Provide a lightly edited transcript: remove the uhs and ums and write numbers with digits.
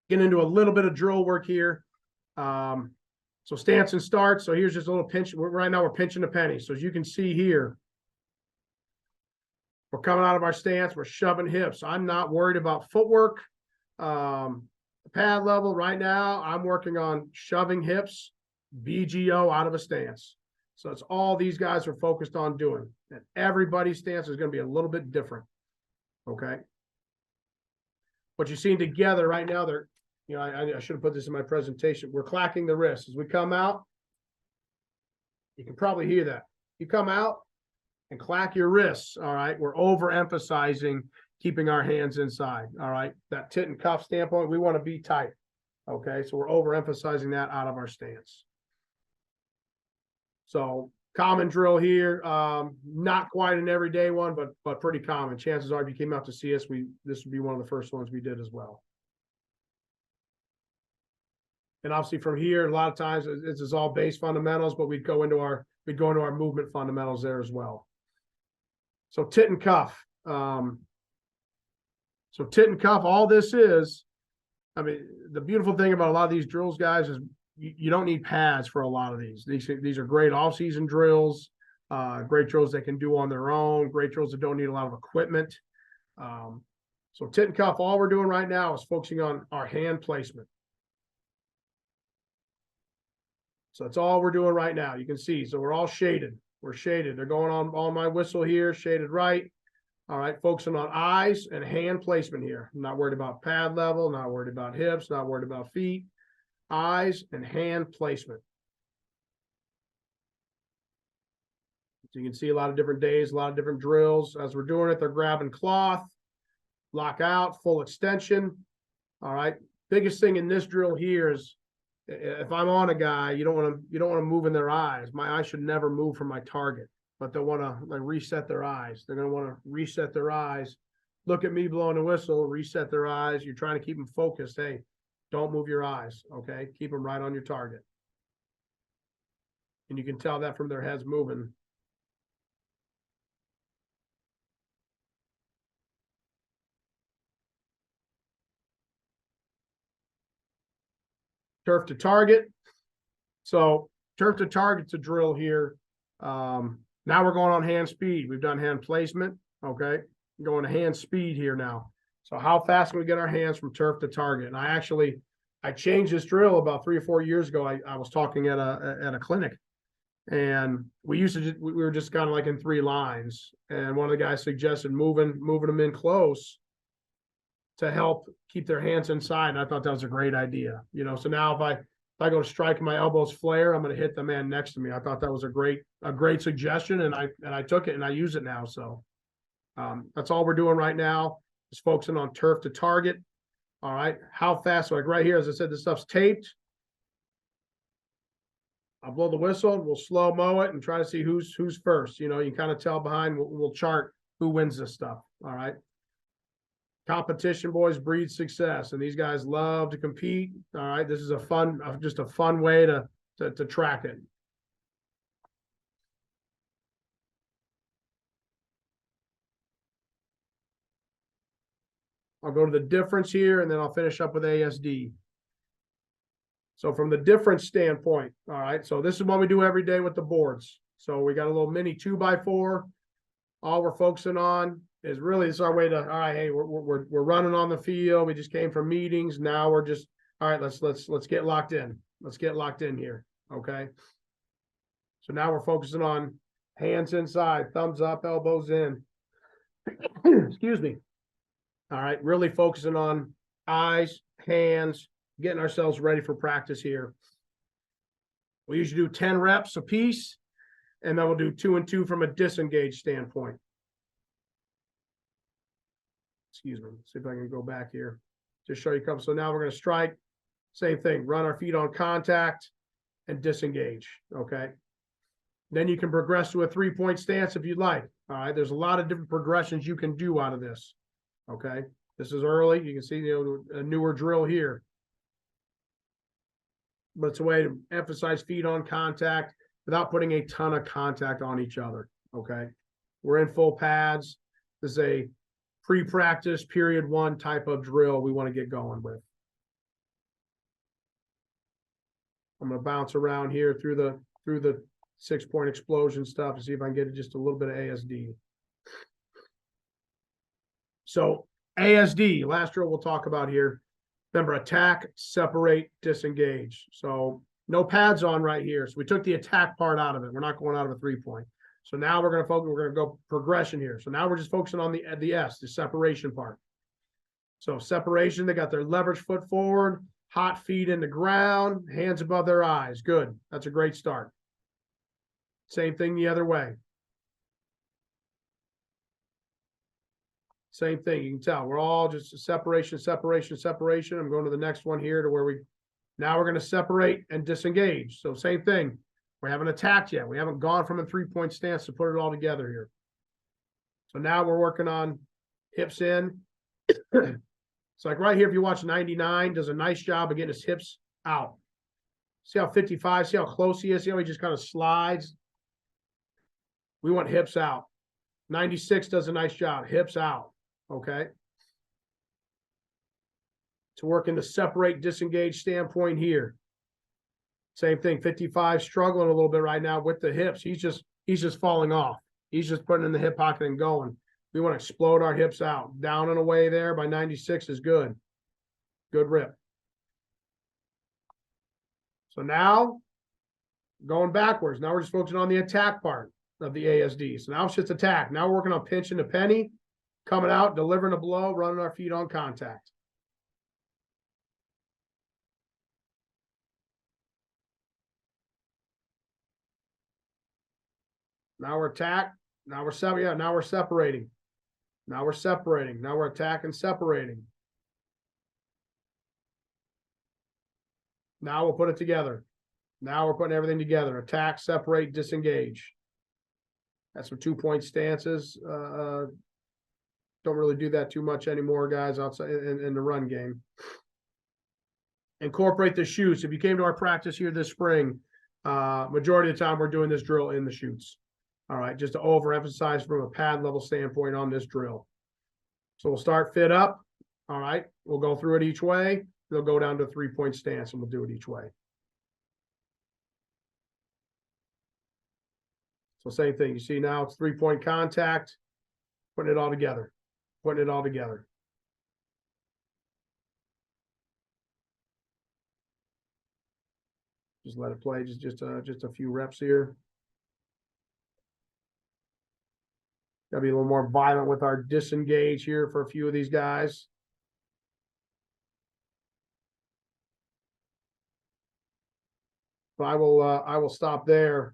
Get into a little bit of drill work here. So stance and start. So here's just a little pinch. Right now we're pinching the penny. So as you can see here, we're coming out of our stance. We're shoving hips. I'm not worried about footwork. Pad level right now, I'm working on shoving hips, BGO out of a stance. So it's all these guys are focused on doing. And everybody's stance is going to be a little bit different. Okay. What you're seeing together right now, they're, you know, I should have put this in my presentation. We're clacking the wrists. As we come out, you can probably hear that. You come out and clack your wrists. All right. We're overemphasizing keeping our hands inside. All right. That tit and cuff standpoint, we want to be tight. Okay. So we're overemphasizing that out of our stance. So common drill here. Not quite an everyday one, but pretty common. Chances are if you came out to see us, this would be one of the first ones we did as well. And obviously from here, a lot of times this is all base fundamentals, but we'd go into our movement fundamentals there as well. So tit and cuff. So tit and cuff, all this is, I mean, the beautiful thing about a lot of these drills, guys, is you don't need pads for a lot of these. These are great off-season drills, great drills they can do on their own, great drills that don't need a lot of equipment. So tit and cuff, all we're doing right now is focusing on our hand placement. So that's all we're doing right now. You can see, so we're all shaded. We're shaded. They're going on my whistle here, shaded right. All right, focusing on eyes and hand placement here. I'm not worried about pad level, not worried about hips, not worried about feet. Eyes and hand placement. So you can see a lot of different days, a lot of different drills. As we're doing it, they're grabbing cloth, lock out, full extension. All right. Biggest thing in this drill here is if I'm on a guy, you don't want to move in their eyes. My eyes should never move from my target, but they'll want to like reset their eyes. They're going to want to reset their eyes. Look at me blowing the whistle, reset their eyes. You're trying to keep them focused. Hey, don't move your eyes. Okay. Keep them right on your target. And you can tell that from their heads moving. Turf to target. So turf to target's a drill here. Now we're going on hand speed. We've done hand placement. Okay. Going to hand speed here now. So how fast can we get our hands from turf to target? And I changed this drill about 3 or 4 years ago. I was talking at a clinic, and we were just kind of like in 3 lines. And one of the guys suggested moving them in close to help keep their hands inside. And I thought that was a great idea. You know, so now if I go to strike and my elbows flare, I'm going to hit the man next to me. I thought that was a great suggestion, and I took it and I use it now. So that's all we're doing right now is focusing on turf to target. All right, how fast? So like right here, as I said, this stuff's taped. I'll blow the whistle. We'll slow mo it and try to see who's first. You know, you can kind of tell behind. We'll chart who wins this stuff. All right. Competition, boys, breeds success, and these guys love to compete. All right, this is just a fun way to track it. I'll go to the difference here, and then I'll finish up with ASD. So from the difference standpoint, all right, so this is what we do every day with the boards. So we got a little mini 2x4. All we're focusing on is really, it's our way to, all right, hey, we're running on the field. We just came from meetings. Now we're just, all right, let's get locked in. Let's get locked in here. Okay. So now we're focusing on hands inside, thumbs up, elbows in. Excuse me. All right. Really focusing on eyes, hands, getting ourselves ready for practice here. We usually do 10 reps a piece, and then we'll do 2 and 2 from a disengaged standpoint. Excuse me. See if I can go back here. Just show you a couple. So now we're going to strike. Same thing. Run our feet on contact and disengage. Okay. Then you can progress to a 3-point stance if you'd like. All right. There's a lot of different progressions you can do out of this. Okay. This is early. You can see, you know, a newer drill here. But it's a way to emphasize feet on contact without putting a ton of contact on each other. Okay. We're in full pads. This is a pre-practice period 1 type of drill we want to get going with. I'm going to bounce around here through the 6-point explosion stuff to see if I can get just a little bit of ASD. So ASD, last drill we'll talk about here. Remember, attack, separate, disengage. So no pads on right here. So we took the attack part out of it. We're not going out of a 3-point. So now we're going to focus, we're going to go progression here. So now we're just focusing on the S, the separation part. So separation, they got their leverage foot forward, hot feet in the ground, hands above their eyes. Good. That's a great start. Same thing the other way. Same thing. You can tell we're all just separation, separation, separation. I'm going to the next one here to where now we're going to separate and disengage. So same thing. We haven't attacked yet. We haven't gone from a 3-point stance to put it all together here. So now we're working on hips in. It's like right here, if you watch 99, does a nice job of getting his hips out. See how 55, see how close he is? See how he just kind of slides? We want hips out. 96 does a nice job, hips out, okay? To work in the separate, disengage standpoint here. Same thing, 55 struggling a little bit right now with the hips. He's just falling off. He's just putting in the hip pocket and going. We want to explode our hips out. Down and away there by 96 is good. Good rip. So now, going backwards. Now we're just focusing on the attack part of the ASD. So now it's just attack. Now we're working on pinching the penny, coming out, delivering a blow, running our feet on contact. Now we're attack. Now we're separating. Yeah, now we're separating. Now we're separating. Now we're attacking, separating. Now we'll put it together. Now we're putting everything together. Attack, separate, disengage. That's some 2-point stances. Don't really do that too much anymore, guys, outside in the run game. Incorporate the shoots. If you came to our practice here this spring, majority of the time we're doing this drill in the shoots. All right, just to overemphasize from a pad level standpoint on this drill. So we'll start fit up. All right, we'll go through it each way. They'll go down to a 3-point stance and we'll do it each way. So same thing. You see now it's 3-point contact, putting it all together, putting it all together. Just let it play. Just a few reps here. Gotta be a little more violent with our disengage here for a few of these guys. So I will stop there.